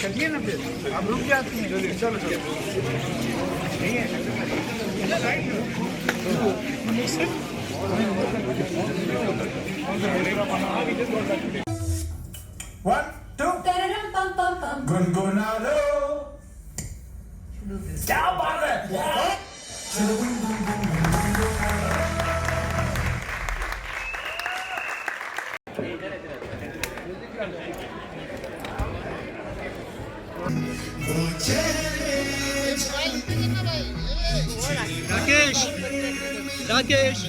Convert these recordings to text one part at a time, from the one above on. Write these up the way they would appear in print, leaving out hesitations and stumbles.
चलिए ना फिर, आप रुक जाती हैं। चलिए चलो चलो, नहीं है one two Tararam, pam, pam, pam. गुनगुना लो, क्या बात है। Rakesh Rakesh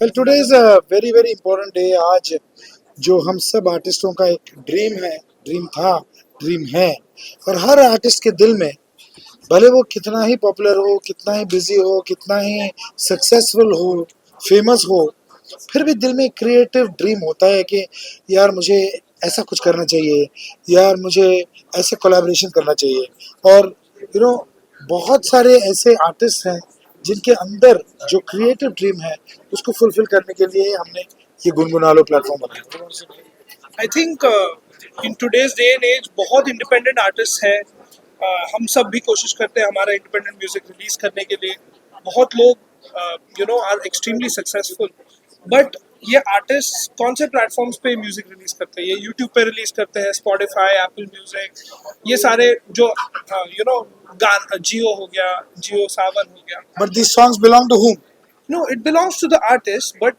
well today is a very very important day. आज जो हम सब आर्टिस्टों का एक ड्रीम है, ड्रीम था, ड्रीम है, और हर आर्टिस्ट के दिल में, भले वो कितना ही पॉपुलर हो, कितना ही बिजी हो, कितना ही सक्सेसफुल हो, फेमस हो, फिर भी दिल में क्रिएटिव ड्रीम होता है कि यार मुझे ऐसा कुछ करना चाहिए, यार मुझे ऐसे कोलैबोरेशन करना चाहिए। और बहुत सारे ऐसे आर्टिस्ट हैं जिनके अंदर जो क्रिएटिव ड्रीम है उसको फुलफिल करने के लिए हमने ये गुनगुना लो प्लेटफॉर्म बनाया। I think in today's day and as बहुत इंडिपेंडेंट आर्टिस्ट है। हम सब भी कोशिश करते हैं हमारा इंडिपेंडेंट म्यूजिक रिलीज करने के लिए। बहुत लोग आर एक्सट्रीमली सक्सेसफुल, बट ये आर्टिस्ट कौन से प्लेटफॉर्म्स पे म्यूजिक रिलीज करते हैं? ये यूट्यूब पे रिलीज करते हैं, स्पॉटिफाई, एप्पल म्यूजिक, ये सारे जो गान, जियो हो गया, जियो सावन हो गया। But this songs belong to whom? No, it belongs to the artist, but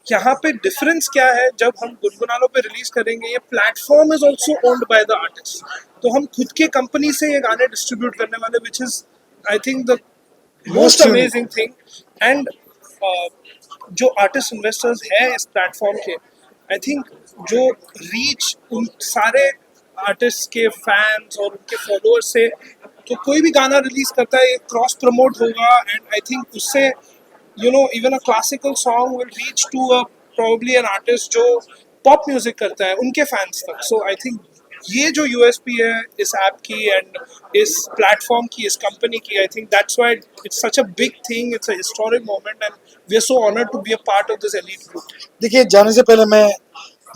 यहाँ पे डिफरेंस क्या है? जब हम गुनगुनालो पे रिलीज करेंगे, ये platform is also owned by the artist, तो हम खुद के कंपनी से ये गाने डिस्ट्रीब्यूट करने वाले, which is I think the most amazing thing. And जो आर्टिस्ट इन्वेस्टर्स हैं इस प्लेटफॉर्म के, आई थिंक जो रीच उन सारे आर्टिस्ट के फैंस और उनके फॉलोअर्स से, तो कोई भी गाना रिलीज करता है ये क्रॉस प्रमोट होगा, एंड आई थिंक उससे even a classical song will reach to probably an artist जो pop music करता है, उनके fans तक। So I think ये जो USP है इस ऐप की एंड इस प्लेटफॉर्म की, इस कंपनी की, I think that's why it's such a big thing, it's a historic moment and we are so honored to be a part of this elite group. देखिए, जाने से पहले मैं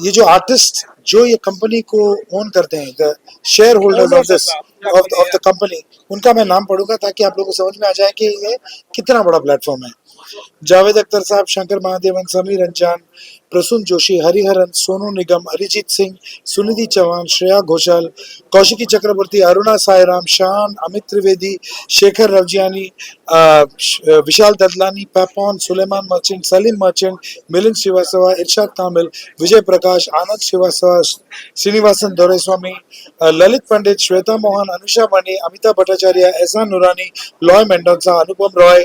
ये जो आर्टिस्ट जो ये कंपनी को ओन करते हैं, the share holders of this of the company, उनका मैं नाम पढ़ूंगा ताकि आप लोगों को समझ में आ जाए कि ये कितना बड़ा प्लेटफॉर्म है। जावेद अख्तर साहब, शंकर महादेवन, समीर अंजान, प्रसून जोशी, हरिहरन, सोनू निगम, अरिजीत सिंह, सुनिधि चौहान, श्रेया घोषाल, कौशिकी चक्रवर्ती, अरुणा सायराम, शान, अमित त्रिवेदी, शेखर रवजियानी, विशाल ददलानी, पैपॉन, सुलेमान मर्चेंट, सलीम मर्चेंट, मिलिंद श्रीवास्तव, इरशाद कामिल, विजय प्रकाश, आनंद श्रीवास्तव, श्रीनिवासन दोरेस्वामी, ललित पंडित, श्वेता मोहन, अनुषा मणि, अमिताभ भट्टाचार्य, एहसान नूरानी, लॉय मेंडोंसा, अनुपम रॉय,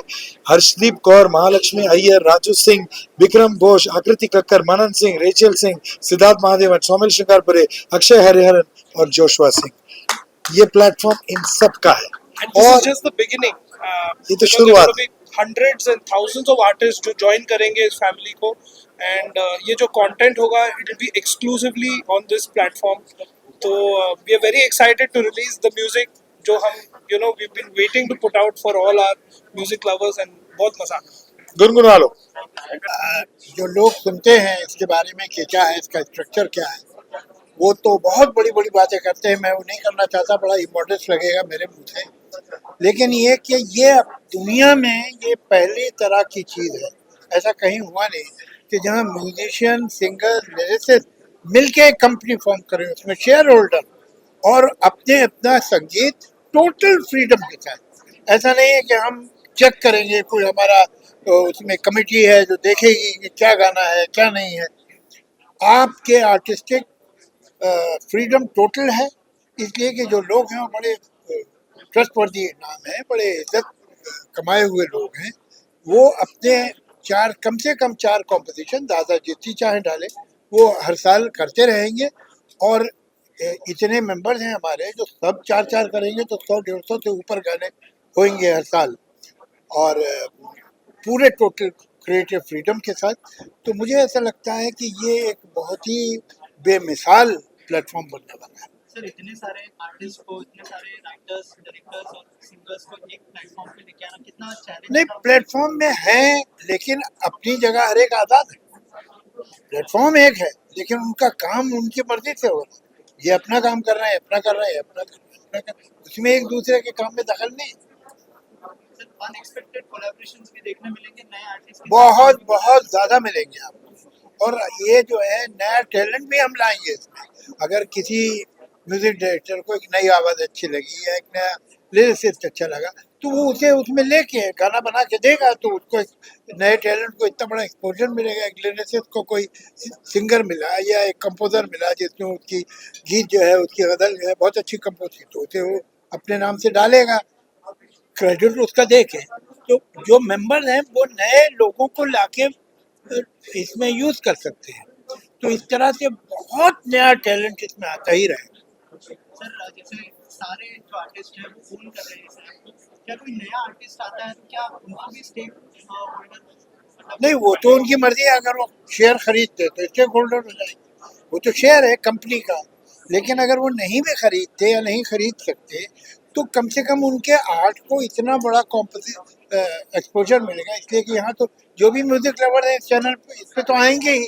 हर्षदीप कौर, महालक्ष्मी अय्यर, राजू सिंह, विक्रम घोष, आकृति कक्कर, मनन सिंह, रेचल सिंह, सिद्धार्थ महादेवन, सौमिल शिकारपुरे, अक्षय हरिहरन और जोशवा सिंह। ये प्लेटफॉर्म इन सब का है। And this is just the beginning. ये तो Because शुरुआत there will be hundreds and thousands of artists जो join करेंगे इस फैमिली को, and ये जो content होगा it will be exclusively on this platform. तो we are very excited to release the music जो हम we've been waiting to put out for all our music lovers, and बहुत मजा। गुनगुना लो। जो लोग सुनते हैं इसके बारे में कि क्या है, इसका स्ट्रक्चर क्या है, वो तो बहुत बड़ी बड़ी बातें करते हैं। मैं वो नहीं करना चाहता, बड़ा इमोडेस्ट लगेगा मेरे मुंह से, लेकिन ये कि ये दुनिया में ये पहली तरह की चीज़ है। ऐसा कहीं हुआ नहीं कि जहाँ म्यूजिशियन, सिंगर, लिरिसिस्ट मिलके एक कंपनी फॉर्म करें, उसमें शेयर होल्डर और अपने अपना संगीत टोटल फ्रीडम के साथ। ऐसा नहीं है कि हम चेक करेंगे, कोई हमारा तो उसमें कमेटी है जो देखेगी कि क्या गाना है क्या नहीं है। आपके आर्टिस्टिक फ्रीडम टोटल है, इसलिए कि जो लोग हैं वो बड़े ट्रस्टवर्दी नाम है, बड़े इज्जत कमाए हुए लोग हैं। वो अपने कम से कम 4 कॉम्पोजिशन, दादा जितनी चाहे डाले, वो हर साल करते रहेंगे। और इतने मेंबर्स हैं हमारे, जो सब 4-4 करेंगे तो 100-150 से ऊपर गाने होंगे हर साल, और पूरे टोटल क्रिएटिव फ्रीडम के साथ। तो मुझे ऐसा लगता है कि ये एक बहुत ही बेमिसाल प्लेटफॉर्म बनने वाला है। सर, इतने सारे आर्टिस्ट को, इतने सारे राइटर्स, डायरेक्टर्स और सिंगर्स को एक प्लेटफॉर्म पे लेके आना कितना चैलेंज नहीं, प्लेटफॉर्म में है, लेकिन अपनी जगह हर एक आज़ाद है। प्लेटफॉर्म एक है, लेकिन उनका काम उनकी मर्जी से हो रहा है। ये अपना काम कर रहे हैं, अपना कर रहे हैं, अपना कर रहे हैं, अपना कर रहे हैं। उसमें एक दूसरे के काम में दखल नहीं। सर, अनएक्सपेक्टेड कोलैबोरेशंस भी देखने मिलेंगे नए आर्टिस्ट के बहुत बहुत ज्यादा मिलेंगे आपको। और ये जो है, नया टैलेंट भी हम लाएंगे इसमें। अगर किसी म्यूजिक डायरेक्टर को एक नई आवाज अच्छी लगी या एक नया लिरिसिस्ट अच्छा लगा, तो वो उसे उसमें लेके गाना बना के देगा, तो उसको एक नए टैलेंट को इतना बड़ा एक्सपोजर मिलेगा। एक लिरिसिस्ट को कोई सिंगर मिला या एक कंपोजर मिला जिसमें उसकी गीत जो है, उसकी गजल जो है बहुत अच्छी कंपोज की, तो उसे वो अपने नाम से डालेगा, क्रेडिट उसका देके। तो जो मेंबर हैं वो नए लोगों को लाके इसमें यूज कर सकते हैं। तो इस तरह से बहुत नया टैलेंट इसमें आता ही रहेगा। सर, जैसे सारे जो आर्टिस्ट हैं वो ओन कर रहे हैं इस ऐप को, क्या कोई नया आर्टिस्ट आता है तो क्या उनको भी स्टेक होल्डर? नहीं, वो तो उनकी मर्जी है। अगर वो शेयर खरीदते तो स्टेक होल्डर हो जाएंगे, वो तो शेयर है कंपनी का। लेकिन अगर वो नहीं भी खरीदते या नहीं खरीद सकते, तो कम से कम उनके आर्ट को इतना बड़ा एक्सपोजर मिलेगा। इसलिए कि यहाँ तो जो भी म्यूजिक लवर है इस चैनल पे, इस पे तो आएंगे ही।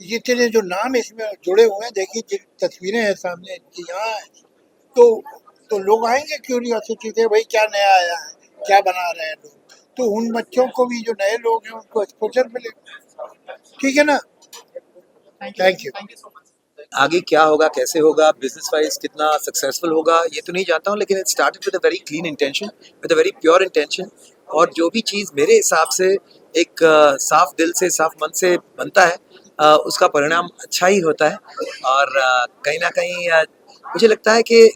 जितने जो नाम इसमें जुड़े हुए हैं, देखिए जिन तस्वीरें हैं सामने इनकी यहाँ है, तो लोग आएंगे क्यूरियोसिटी से, भाई क्या नया आया है, क्या बना रहे हैं लोग। तो उन बच्चों को भी, जो नए लोग हैं, उनको एक्सपोजर मिलेगा। ठीक है ना? Thank you. Thank you so much. आगे क्या होगा, कैसे होगा, बिजनेस वाइज कितना सक्सेसफुल होगा, ये तो नहीं जानता हूँ, लेकिन it started with a very clean intention, with a very pure intention. और जो भी चीज़ मेरे हिसाब से एक साफ दिल से, साफ मन से बनता है, उसका परिणाम अच्छा ही होता है। और कहीं ना कहीं मुझे लगता है कि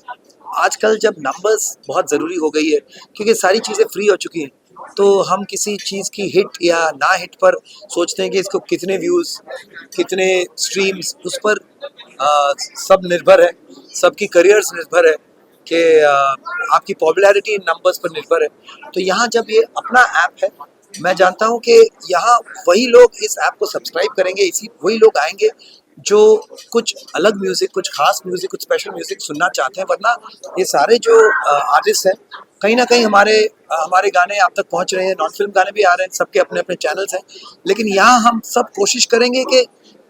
आजकल जब नंबर्स बहुत ज़रूरी हो गई है, क्योंकि सारी चीज़ें फ्री हो चुकी हैं, तो हम किसी चीज़ की हिट या ना हिट पर सोचते हैं कि इसको कितने व्यूज़, कितने स्ट्रीम्स, उस पर सब निर्भर है, सबकी करियर्स निर्भर है कि आपकी पॉपुलैरिटी इन नंबर्स पर निर्भर है। तो यहाँ जब ये अपना ऐप है, मैं जानता हूँ कि यहाँ वही लोग इस ऐप को सब्सक्राइब करेंगे, वही लोग आएंगे जो कुछ अलग म्यूज़िक, कुछ खास म्यूज़िक, कुछ स्पेशल म्यूज़िक सुनना चाहते हैं। वरना ये सारे जो आर्टिस्ट हैं, कहीं ना कहीं हमारे गाने आप तक पहुँच रहे हैं, नॉन फिल्म गाने भी आ रहे हैं, सबके अपने अपने चैनल्स हैं। लेकिन यहाँ हम सब कोशिश करेंगे कि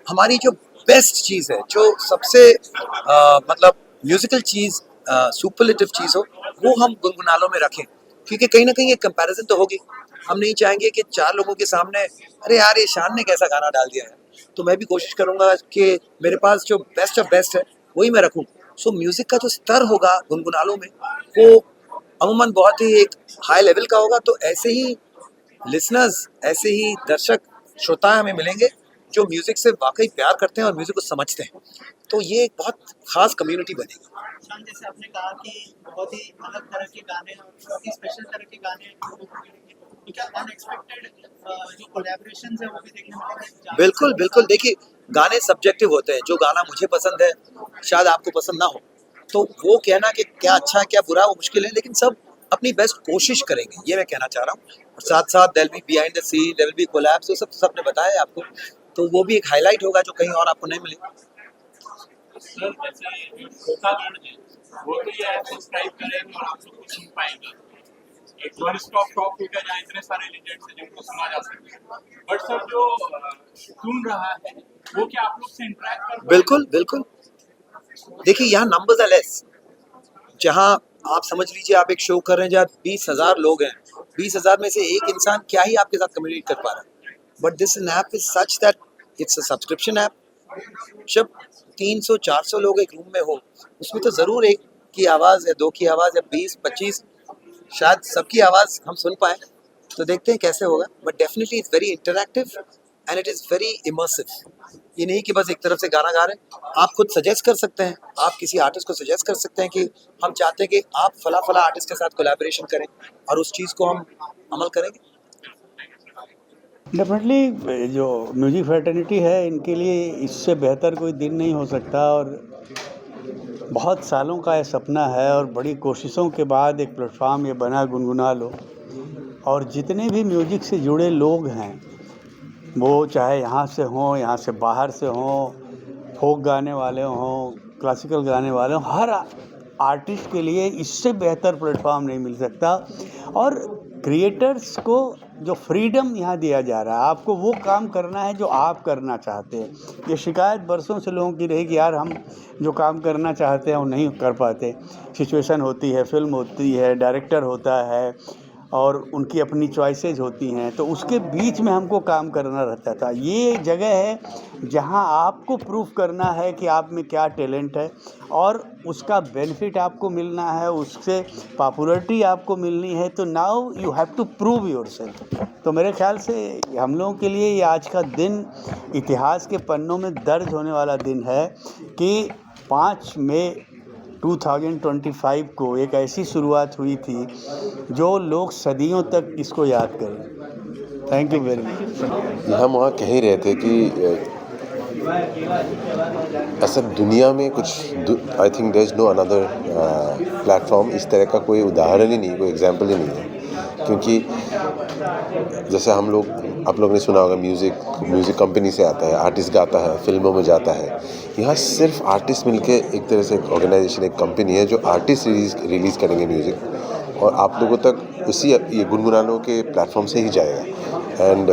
हमारी जो बेस्ट चीज़ है, जो सबसे मतलब म्यूज़िकल चीज़, सुपरलेटिव चीज़ हो, वो हम गुनगुना लो में रखें। क्योंकि कहीं ना कहीं एक कंपैरिजन तो होगी। हम नहीं चाहेंगे कि 4 लोगों के सामने, अरे यार ये शान ने कैसा गाना डाल दिया है। तो मैं भी कोशिश करूँगा कि मेरे पास जो बेस्ट ऑफ बेस्ट है वही मैं रखूँ। सो म्यूज़िक का जो स्तर होगा गुनगुनालों में, वो अमूमन बहुत ही एक हाई लेवल का होगा। तो ऐसे ही लिसनर्स, ऐसे ही दर्शक श्रोता हमें मिलेंगे जो म्यूज़िक से वाकई प्यार करते हैं और म्यूज़िक को समझते हैं। तो ये एक बहुत ख़ास कम्युनिटी बनेगी। शान, जैसे आपने कहा कि बहुत ही अलग तरह के गाने और बहुत ही स्पेशल तरह के गाने लोगों को मिलेंगे, तो क्या अनएक्सपेक्टेड जो कोलैबोरेशंस है वो भी देखने मिलेंगे? बिल्कुल बिल्कुल। देखिए, गाने सब्जेक्टिव होते हैं। जो गाना मुझे पसंद है शायद आपको पसंद ना हो, तो वो कहना कि क्या अच्छा है क्या बुरा, वो मुश्किल है। लेकिन सब अपनी बेस्ट कोशिश करेंगे, ये मैं कहना चाह रहा हूँ। और साथ साथ there will be behind the scene, there will be collabs, वो सब सबने बताया आपको। तो वो भी एक हाईलाइट होगा जो कहीं और आपको नहीं मिले। सर, जैसे धोखाधड़ है, वो तो ये ऐप सब्सक्राइब करेंगे और आप लोग को सुन पाएंगे। एक वन स्टॉप शॉप हो गया जहाँ इतने सारे लेजेंड्स हैं जिनको सुना जा सकता है। बट सर, जो सुन रहा है वो क्या आप लोग से इंटरेक्ट कर? बिल्कुल बिल्कुल। देखिए, यहाँ नंबर्स आर लेस। जहाँ आप समझ लीजिए, आप एक शो कर रहे हैं जहाँ 20,000 लोग हैं, 20,000 में से एक इंसान क्या ही आपके साथ कम्युनिकेट कर पा रहा है। But this app is such that it's a subscription app. जब 300-400 लोग एक रूम में हो, उसमें तो ज़रूर एक की आवाज़ या 2 की आवाज़ या 20-25, शायद सबकी आवाज़ हम सुन पाए। तो देखते हैं कैसे होगा। But definitely it's very interactive and it is very immersive. ये नहीं कि बस एक तरफ से गाना गा रहे हैं, आप खुद सजेस्ट कर सकते हैं, आप किसी आर्टिस्ट को सजेस्ट कर सकते हैं कि हम चाहते हैं कि आप फला फला आर्टिस्ट के साथ कोलैबोरेशन करें, और उस चीज़ को हम अमल करेंगे। डेफिनेटली जो म्यूजिक फ्रेटर्निटी है, इनके लिए इससे बेहतर कोई दिन नहीं हो सकता, और बहुत सालों का ये सपना है और बड़ी कोशिशों के बाद एक प्लेटफॉर्म ये बना गुनगुना लो। और जितने भी म्यूजिक से जुड़े लोग हैं, वो चाहे यहाँ से हों, यहाँ से बाहर से हों, फोक गाने वाले हों, क्लासिकल गाने वाले हों, हर आर्टिस्ट के लिए इससे बेहतर प्लेटफॉर्म नहीं मिल सकता। और क्रिएटर्स को जो फ्रीडम यहाँ दिया जा रहा है, आपको वो काम करना है जो आप करना चाहते हैं। ये शिकायत बरसों से लोगों की रही कि यार हम जो काम करना चाहते हैं वो नहीं कर पाते। सिचुएशन होती है, फिल्म होती है, डायरेक्टर होता है, और उनकी अपनी चॉइसेस होती हैं, तो उसके बीच में हमको काम करना रहता था। ये जगह है जहां आपको प्रूफ करना है कि आप में क्या टैलेंट है, और उसका बेनिफिट आपको मिलना है, उससे पॉपुलैरिटी आपको मिलनी है। तो now you have to prove yourself. तो मेरे ख्याल से हम लोगों के लिए ये आज का दिन इतिहास के पन्नों में दर्ज होने वाला दिन है कि 5 मई 2025 को एक ऐसी शुरुआत हुई थी जो लोग सदियों तक इसको याद करें। Thank you very much. हम वहाँ कह ही रहे थे कि ऐसा दुनिया में कुछ, I think there is no another platform, इस तरह का कोई उदाहरण ही नहीं, कोई एग्जाम्पल ही नहीं है। क्योंकि जैसे हम लोग, आप लोगों ने सुना होगा, म्यूज़िक कंपनी से आता है, आर्टिस्ट गाता है, फिल्मों में जाता है। यहाँ सिर्फ आर्टिस्ट मिलके एक तरह से एक ऑर्गेनाइजेशन, एक कंपनी है जो आर्टिस्ट रिलीज़ करेंगे म्यूज़िक, और आप लोगों तक उसी ये गुनगुनानों के प्लेटफॉर्म से ही जाएगा। एंड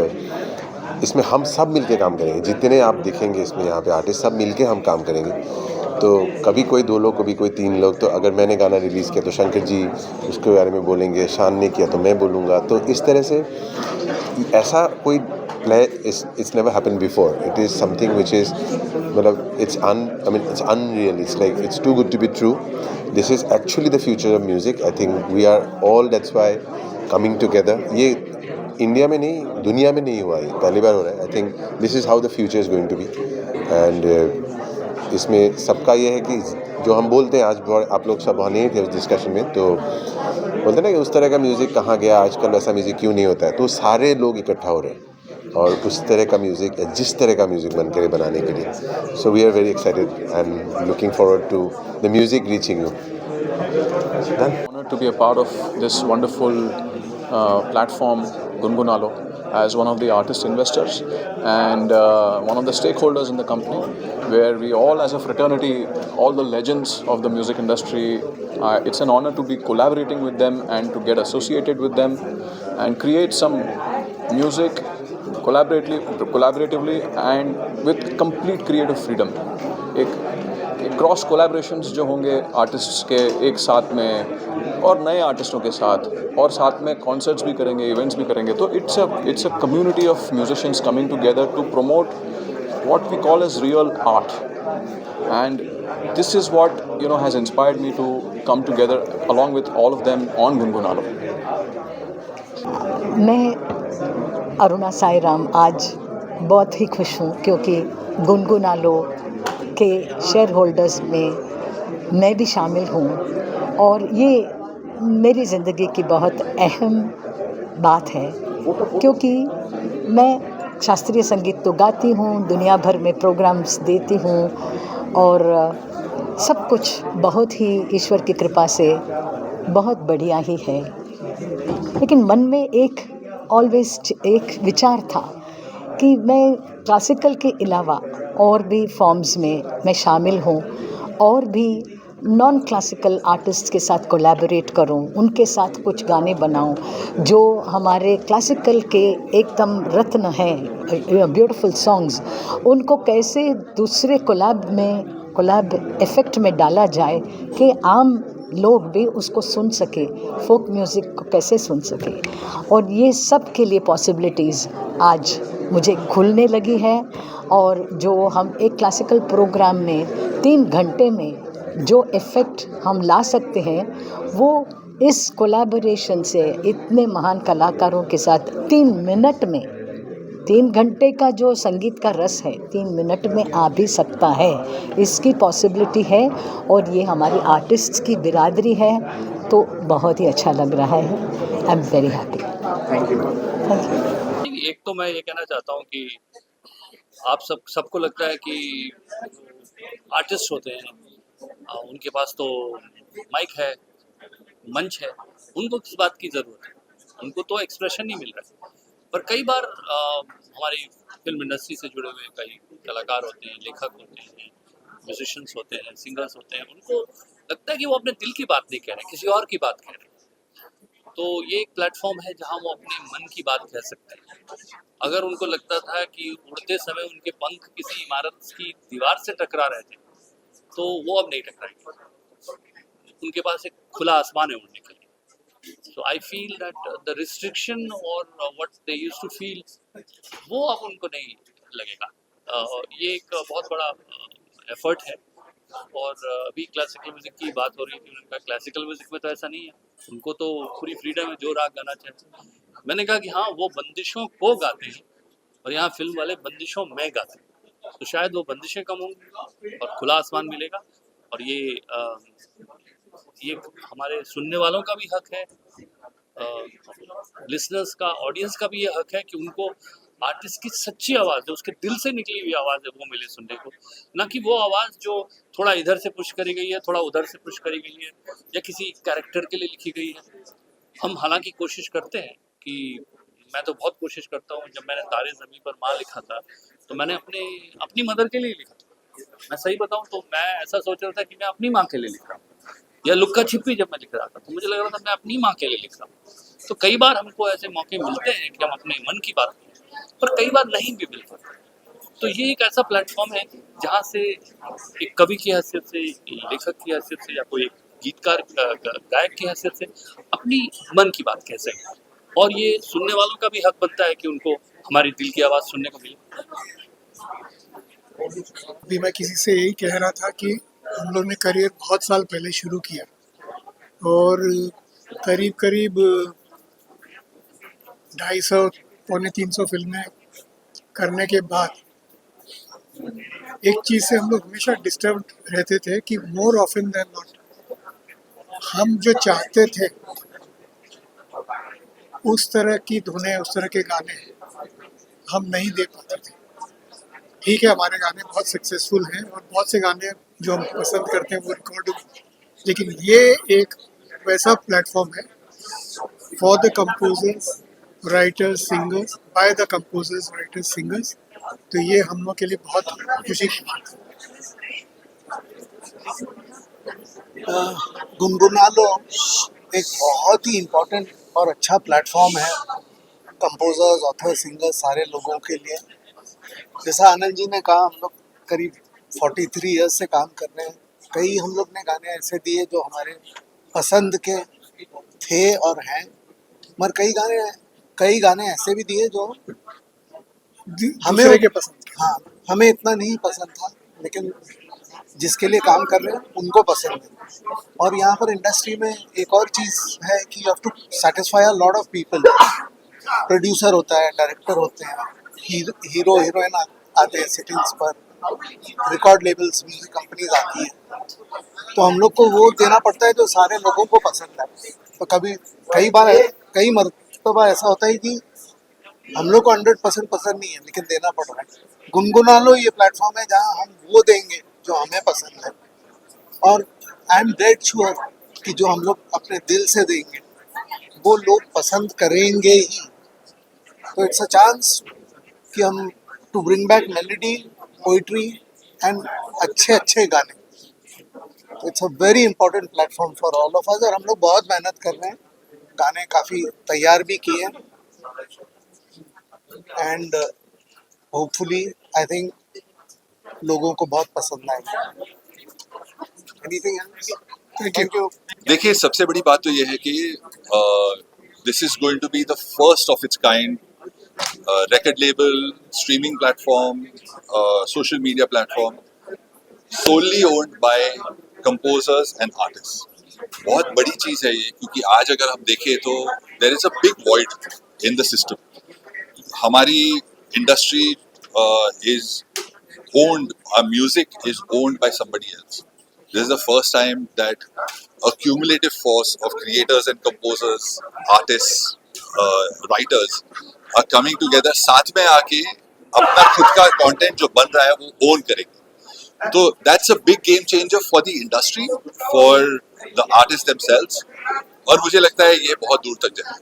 इसमें हम सब मिलके काम करेंगे, जितने आप देखेंगे इसमें यहाँ पे आर्टिस्ट, सब मिलके हम काम करेंगे। तो कभी कोई 2 लोग, कभी कोई 3 लोग। तो अगर मैंने गाना रिलीज़ किया तो शंकर जी उसके बारे में बोलेंगे, शान ने किया तो मैं बोलूँगा। तो इस तरह से ऐसा कोई play it's never happen before. It is something which is, मतलब it's unreal, it's like it's too good to be true. This is actually the future of music. I think we are all, that's why coming together. ये India में नहीं, दुनिया में नहीं हुआ, ये पहली बार हो रहा है। I think this is how the future is going to be. And इसमें सबका ये है कि जो हम बोलते हैं, आज आप लोग सब वहाँ नहीं थे उस डिस्कशन में, तो बोलते हैं ना कि उस तरह का म्यूज़िक कहाँ गया, आजकल वैसा म्यूज़िक क्यों नहीं होता है। तो सारे लोग इकट्ठा हो रहे हैं और उस तरह का म्यूज़िक, जिस तरह का म्यूज़िक मन करे बनाने के लिए। So we are very excited and looking forward to the music reaching you. Honored to be a part of this wonderful platform, Gungunalo, as one of the artist investors and one of the stakeholders in the company, where we all as a fraternity, all the legends of the music industry, it's an honor to be collaborating with them and to get associated with them and create some music collaboratively and with complete creative freedom. एक cross collaborations जो होंगे artists के एक साथ में और नए आर्टिस्टों के साथ, और साथ में कॉन्सर्ट्स भी करेंगे, इवेंट्स भी करेंगे। तो it's a community of musicians coming together to promote what we call as real art, and this is what has inspired me to come together along with all of them on Gungunalo. मैं अरुणा साई राम आज बहुत ही खुश हूँ क्योंकि गुनगुनालो के share holders में मैं भी शामिल हूँ, और ये मेरी ज़िंदगी की बहुत अहम बात है क्योंकि मैं शास्त्रीय संगीत तो गाती हूँ, दुनिया भर में प्रोग्राम्स देती हूँ, और सब कुछ बहुत ही ईश्वर की कृपा से बहुत बढ़िया ही है। लेकिन मन में ऑलवेज एक विचार था कि मैं क्लासिकल के अलावा और भी फॉर्म्स में मैं शामिल हूँ, और भी नॉन क्लासिकल आर्टिस्ट के साथ कोलैबोरेट करूँ, उनके साथ कुछ गाने बनाऊँ जो हमारे क्लासिकल के एकदम रत्न हैं, ब्यूटीफुल सॉन्ग्स, उनको कैसे दूसरे कोलैब इफ़ेक्ट में डाला जाए कि आम लोग भी उसको सुन सके, फोक म्यूज़िक को कैसे सुन सके। और ये सब के लिए पॉसिबिलिटीज़ आज मुझे खुलने लगी है, और जो हम एक क्लासिकल प्रोग्राम में 3 घंटे में जो इफ़ेक्ट हम ला सकते हैं, वो इस कोलैबोरेशन से इतने महान कलाकारों के साथ 3 मिनट में 3 घंटे का जो संगीत का रस है 3 मिनट में आ भी सकता है, इसकी पॉसिबिलिटी है। और ये हमारी आर्टिस्ट्स की बिरादरी है, तो बहुत ही अच्छा लग रहा है। I am very happy. Thank you. Thank you. एक तो मैं ये कहना चाहता हूँ कि आप सबको लगता है कि आर्टिस्ट होते हैं, उनके पास तो माइक है, मंच है, उनको किस बात की ज़रूरत है, उनको तो एक्सप्रेशन नहीं मिल रहा है। पर कई बार हमारी फिल्म इंडस्ट्री से जुड़े हुए कई कलाकार होते हैं, लेखक होते हैं, म्यूजिशियंस होते हैं, सिंगर्स होते हैं, उनको लगता है कि वो अपने दिल की बात नहीं कह रहे, किसी और की बात कह रहे हैं। तो ये एक प्लेटफॉर्म है जहाँ वो अपने मन की बात कह सकते हैं। अगर उनको लगता था कि उड़ते समय उनके पंख किसी इमारत की दीवार से टकरा रहे थे, तो वो अब नहीं टकराएंगे। उनके पास एक खुला आसमान है उड़ने के लिए। So I feel that the restriction और what they used to feel, वो अब उनको नहीं लगेगा। ये एक बहुत बड़ा एफर्ट है। और अभी क्लासिकल म्यूजिक की बात हो रही थी, उनका क्लासिकल म्यूजिक में तो ऐसा नहीं है, उनको तो पूरी फ्रीडम है जो राग गाना चाहते। मैंने कहा कि हाँ, वो बंदिशों को गाते हैं और यहाँ फिल्म वाले बंदिशों में गाते हैं, तो शायद वो बंदिशें कम होंगी और खुला आसमान मिलेगा। और ये हमारे सुनने वालों का भी हक है, लिसनर्स का, ऑडियंस का भी ये हक है कि उनको आर्टिस्ट की सच्ची आवाज़ है, उसके दिल से निकली हुई आवाज़ है, वो मिले सुनने को, ना कि वो आवाज़ जो थोड़ा इधर से पुश करी गई है, थोड़ा उधर से पुश करी गई है, या किसी कैरेक्टर के लिए लिखी गई है। हम हालांकि कोशिश करते हैं कि, मैं तो बहुत कोशिश करता हूँ, जब मैंने तारे ज़मीं पर माँ लिखा था तो मैंने अपनी मदर के लिए लिखा था। मैं सही बताऊँ तो मैं ऐसा सोच रहा था कि मैं अपनी माँ के लिए लिख रहा हूँ, या लुक्का छिपी जब मैं लिख रहा था तो मुझे लग रहा था मैं अपनी माँ के लिए लिख रहा हूँ। तो कई बार हमको ऐसे मौके मिलते हैं कि हम अपने मन की बात करें, पर कई बार नहीं भी मिल पाता। तो ये एक ऐसा प्लेटफॉर्म है जहाँ से एक कवि की हैसियत से, लेखक की हैसियत से, या कोई एक गीतकार गायक की हैसियत से अपनी मन की बात कह सकें। और ये सुनने वालों का भी हक बनता है कि उनको हमारी दिल की आवाज़ सुनने को मिले। अभी मैं किसी से यही कह रहा था कि हम लोग ने करियर बहुत साल पहले शुरू किया और करीब करीब 250 पौने 300 फिल्में करने के बाद एक चीज़ से हम लोग हमेशा डिस्टर्ब रहते थे कि मोर ऑफन देन नॉट हम जो चाहते थे उस तरह की धुनें, उस तरह के गाने हम नहीं दे पाते थे। ठीक है, हमारे गाने बहुत सक्सेसफुल हैं और बहुत से गाने जो हम पसंद करते हैं वो रिकॉर्ड, लेकिन ये एक वैसा प्लेटफॉर्म है for the composers, writers, singers, by the composers, writers, singers. तो ये हम लोग के लिए बहुत खुशी की बात है। गुनगुना लो एक बहुत ही इम्पोर्टेंट और अच्छा प्लेटफॉर्म है कंपोजर्स, ऑथर, सिंगर्स, सारे लोगों के लिए। जैसा आनंद जी ने कहा, हम लोग करीब 43 ईयर्स से काम कर रहे हैं। कई हम लोग ने गाने ऐसे दिए जो हमारे पसंद के थे और हैं, मगर कई गाने ऐसे भी दिए जो हमें के पसंद। हाँ, हमें इतना नहीं पसंद था, लेकिन जिसके लिए काम कर रहे हैं उनको पसंद है। और यहाँ पर इंडस्ट्री में एक और चीज़ है कि you have to satisfy a lot of people. Producer होता है, डायरेक्टर होते हैं, हीरो हीरोइन आते हैं सिटिंग्स पर, रिकॉर्ड लेबल्स, म्यूजिक कंपनीज आती है, तो हम लोग को वो देना पड़ता है जो सारे लोगों को पसंद है। तो कई मरतबा ऐसा होता है कि हम लोग को 100% पसंद नहीं है, लेकिन देना पड़ रहा है। गुनगुना लो ये प्लेटफॉर्म है जहाँ हम वो देंगे जो हमें पसंद है, और आई एम डेड श्योर कि जो हम लोग अपने दिल से देंगे वो लोग पसंद करेंगे ही। तो इट्स अ चांस कि हम to bring back melody, poetry and अच्छे गाने। तो it's a very important platform for all of us, और हम लोग बहुत मेहनत कर रहे हैं, गाने काफ़ी तैयार भी किए हैं, एंड होपफुली आई थिंक लोगों को बहुत पसंद आएगा। Anything else? Thank you. देखिए, सबसे बड़ी बात तो ये है कि this is going to be the first of its kind record label, streaming platform, social media platform, solely owned by composers and artists. बहुत बड़ी चीज़ है ये, क्योंकि आज अगर हम देखें तो there is a big void in the system. हमारी industry is owned, our music is owned by somebody else. This is the first time that a cumulative force of creators and composers, artists, writers are coming together, साथ में आके अपना खुद का content जो बन रहा है वो own करेंगे. So that's a big game changer for the industry, for the artists themselves. और मुझे लगता है ये बहुत दूर तक जाएगा.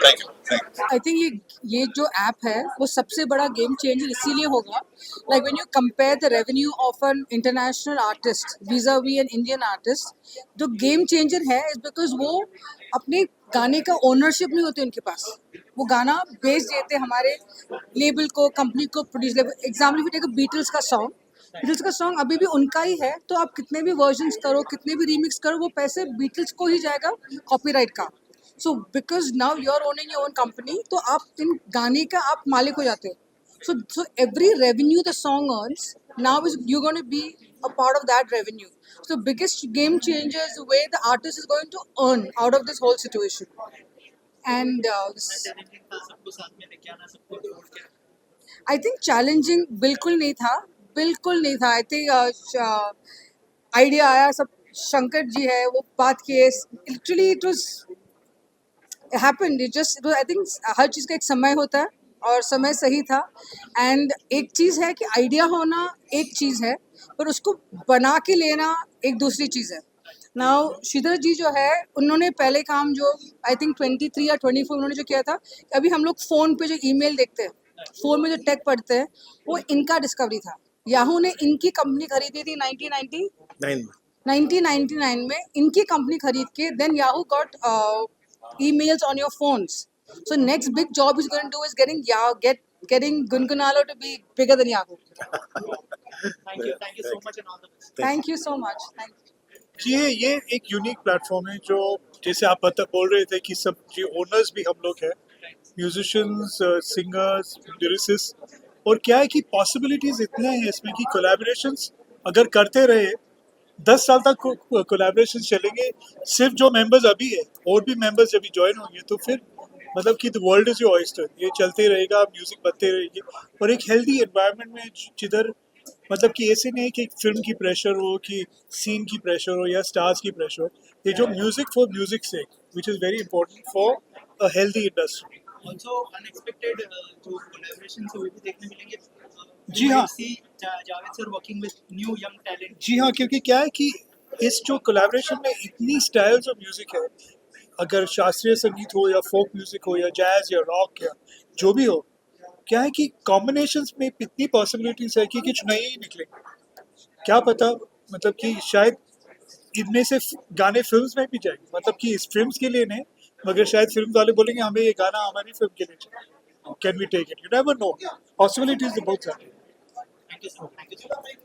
Thank you. आई थिंक ये जो ऐप है वो सबसे बड़ा गेम चेंजर इसीलिए होगा, like when you compare the revenue of an international artist vis-a-vis an Indian artist, जो गेम चेंजर है इज बिकॉज वो अपने गाने का ओनरशिप नहीं होती उनके पास. वो गाना बेच देते हमारे लेबल को, कंपनी को, produce label. Example if you take Beatles का सॉन्ग अभी भी उनका ही है, तो आप कितने भी वर्जन्स करो, कितने भी रीमिक्स करो, वो पैसे बीटल्स को ही जाएगा कॉपीराइट का. So because now you're owning your own company, तो आप इन गाने का आप मालिक हो जाते हो. So every revenue the song earns now is you're going to be a part of that revenue. So biggest game changer is the way the artist is going to earn out of this whole situation. And सबको साथ में लेके आना, सबको जोड़ के. I think challenging बिल्कुल नहीं था. I think आइडिया आया, सब शंकर जी है वो बात किए, literally it was happened. I think हर चीज़ का एक समय होता है और समय सही था. एंड एक चीज़ है कि आइडिया होना एक चीज़ है, पर उसको बना के लेना एक दूसरी चीज़ है. नाउ श्रीधर जी जो है उन्होंने पहले काम जो आई थिंक 23 या 24 उन्होंने जो किया था, अभी हम लोग फ़ोन पे जो ईमेल देखते हैं, फ़ोन में जो टेक पढ़ते हैं, वो इनका डिस्कवरी था. याहू ने इनकी कंपनी खरीदी थी 1999 में. इनकी कंपनी खरीद के then Yahoo got emails on your phones. So next big job he's going to do is getting Gungunalo to be bigger than Yahoo. Thank you so much and all the best. Thank you so much. Thank you. ये एक unique platform है जो जैसे आप बोल रहे थे कि सब जी ओनर्स भी हम लोग हैं, म्यूजिशियंस, सिंगर्स, लिरिसिस्ट, और क्या है कि पॉसिबिलिटीज इतने हैं इसमें कि कोलैबोरेशंस अगर करते रहे 10 साल तक कोलैबोरेशन चलेंगे. सिर्फ जो मेंबर्स अभी है और भी मेंबर्स जब ज्वाइन होंगे तो फिर मतलब कि the world is your oyster. ये चलते रहेगा, म्यूजिक बनते रहेगी और एक हेल्दी एनवायरनमेंट में जिधर मतलब कि ऐसे नहीं कि फिल्म की प्रेशर हो, कि सीन की प्रेशर हो या स्टार्स की प्रेशर हो. ये जो म्यूजिक फॉर म्यूजिक से which is very important for a healthy industry. Also unexpected जो collaborations है वो भी देखने मिलेंगे. जी हाँ. Javed sir working with new young talent. जी हाँ, क्योंकि क्या है कि इस जो कोलैबोरेशन में इतनी स्टाइल्स ऑफ म्यूजिक है, अगर शास्त्रीय संगीत हो या फोक म्यूजिक हो या जैज या रॉक या जो भी हो, क्या है कि कॉम्बिनेशंस में इतनी पॉसिबिलिटीज है कि कुछ नए ही निकले. क्या पता मतलब कि शायद इनमें से गाने फिल्म्स में भी जाएंगे, मतलब कि इस फिल्म्स के लिए नहीं मगर शायद फिल्म वाले बोलेंगे हमें ये गाना हमारी फिल्म के लिए चाहिए. Can we take it? You never know. Possibilities बहुत सारी. Thank you so much.